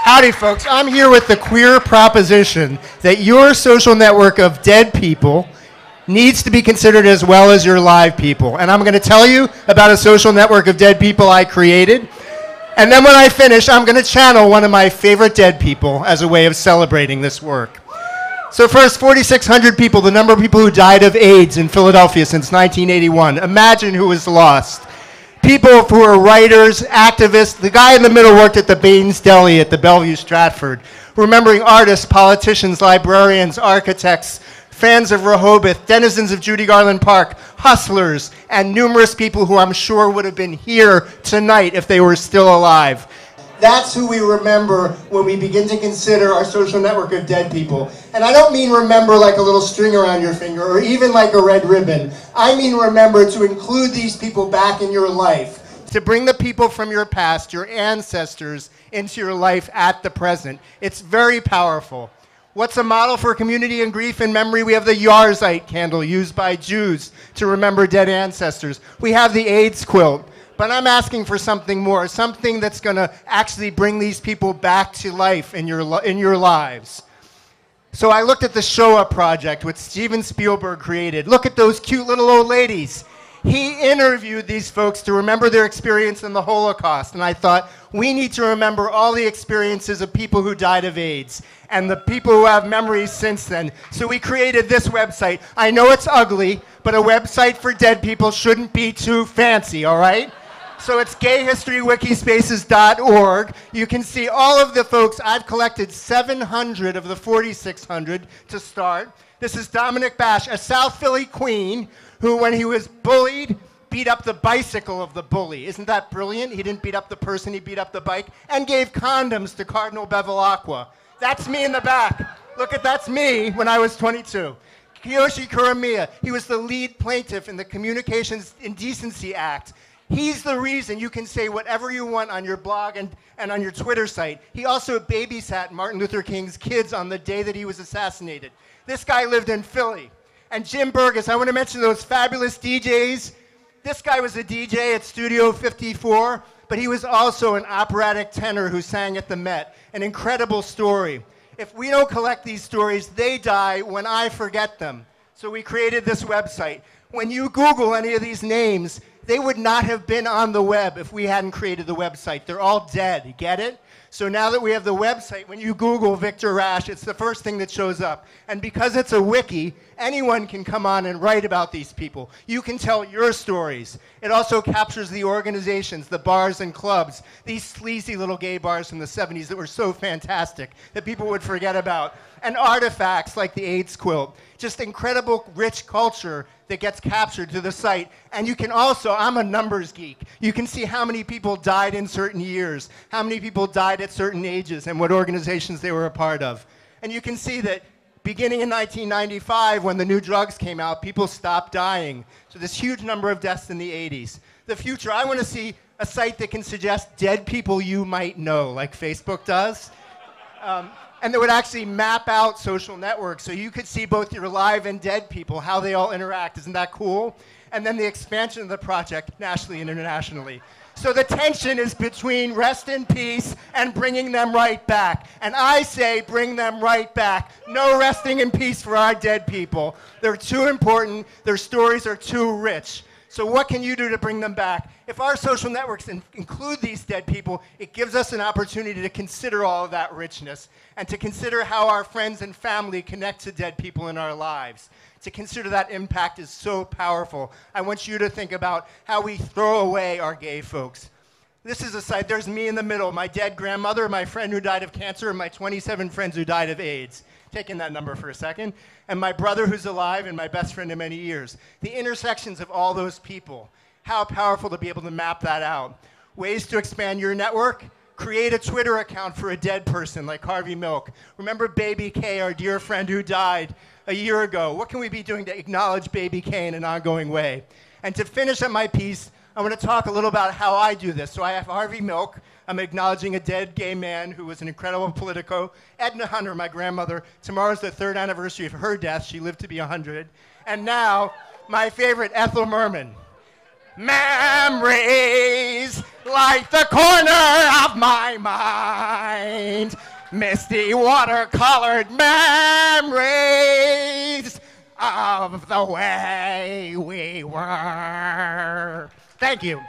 Howdy, folks. I'm here with the queer proposition that your social network of dead people needs to be considered as well as your live people. And I'm going to tell you about a social network of dead people I created. And then when I finish, I'm going to channel one of my favorite dead people as a way of celebrating this work. So first, 4,600 people, the number of people who died of AIDS in Philadelphia since 1981. Imagine who was lost. People who are writers, activists. The guy in the middle worked at the Baines Deli at the Bellevue Stratford. Remembering artists, politicians, librarians, architects, fans of Rehoboth, denizens of Judy Garland Park, hustlers, and numerous people who I'm sure would have been here tonight if they were still alive. That's who we remember when we begin to consider our social network of dead people. And I don't mean remember like a little string around your finger or even like a red ribbon. I mean remember to include these people back in your life, to bring the people from your past, your ancestors, into your life at the present. It's very powerful. What's a model for community and grief and memory? We have the Yahrzeit candle used by Jews to remember dead ancestors. We have the AIDS quilt. But I'm asking for something more, something that's going to actually bring these people back to life in your lives. So I looked at the Shoah Project, which Steven Spielberg created. Look at those cute little old ladies. He interviewed these folks to remember their experience in the Holocaust. And I thought, we need to remember all the experiences of people who died of AIDS and the people who have memories since then. So we created this website. I know it's ugly, but a website for dead people shouldn't be too fancy, all right? So it's gayhistorywikispaces.org. You can see all of the folks. I've collected 700 of the 4,600 to start. This is Dominic Bash, a South Philly queen who, when he was bullied, beat up the bicycle of the bully. Isn't that brilliant? He didn't beat up the person, he beat up the bike, and gave condoms to Cardinal Bevilacqua. That's me in the back. Look at, that's me when I was 22. Kiyoshi Kuramiya, he was the lead plaintiff in the Communications Indecency Act. He's the reason you can say whatever you want on your blog and on your Twitter site. He also babysat Martin Luther King's kids on the day that he was assassinated. This guy lived in Philly. And Jim Burgess, I want to mention those fabulous DJs. This guy was a DJ at Studio 54, but he was also an operatic tenor who sang at the Met. An incredible story. If we don't collect these stories, they die when I forget them. So we created this website. When you Google any of these names, they would not have been on the web if we hadn't created the website. They're all dead, get it? So now that we have the website, when you Google Victor Rash, it's the first thing that shows up. And because it's a wiki, anyone can come on and write about these people. You can tell your stories. It also captures the organizations, the bars and clubs, these sleazy little gay bars from the 70s that were so fantastic that people would forget about. And artifacts like the AIDS quilt. Just incredible, rich culture that gets captured to the site. And you can also, I'm a numbers geek, you can see how many people died in certain years, how many people died at certain ages, and what organizations they were a part of. And you can see that beginning in 1995, when the new drugs came out, people stopped dying. So this huge number of deaths in the 80s. The future, I want to see a site that can suggest dead people you might know, like Facebook does. And that would actually map out social networks so you could see both your live and dead people, how they all interact. Isn't that cool? And then the expansion of the project nationally and internationally. So the tension is between rest in peace and bringing them right back. And I say bring them right back. No resting in peace for our dead people. They're too important. Their stories are too rich. So what can you do to bring them back? If our social networks include these dead people, it gives us an opportunity to consider all of that richness and to consider how our friends and family connect to dead people in our lives. To consider that impact is so powerful. I want you to think about how we throw away our gay folks. This is a site, there's me in the middle, my dead grandmother, my friend who died of cancer, and my 27 friends who died of AIDS. Taking that number for a second. And my brother who's alive and my best friend in many years. The intersections of all those people. How powerful to be able to map that out. Ways to expand your network. Create a Twitter account for a dead person like Harvey Milk. Remember Baby K, our dear friend who died a year ago. What can we be doing to acknowledge Baby K in an ongoing way? And to finish up my piece, I want to talk a little about how I do this. So I have Harvey Milk. I'm acknowledging a dead gay man who was an incredible politico. Edna Hunter, my grandmother. Tomorrow's the 3rd anniversary of her death. She lived to be 100. And now, my favorite, Ethel Merman. Memories like the corner of my mind. Misty watercolored memories of the way we were. Thank you.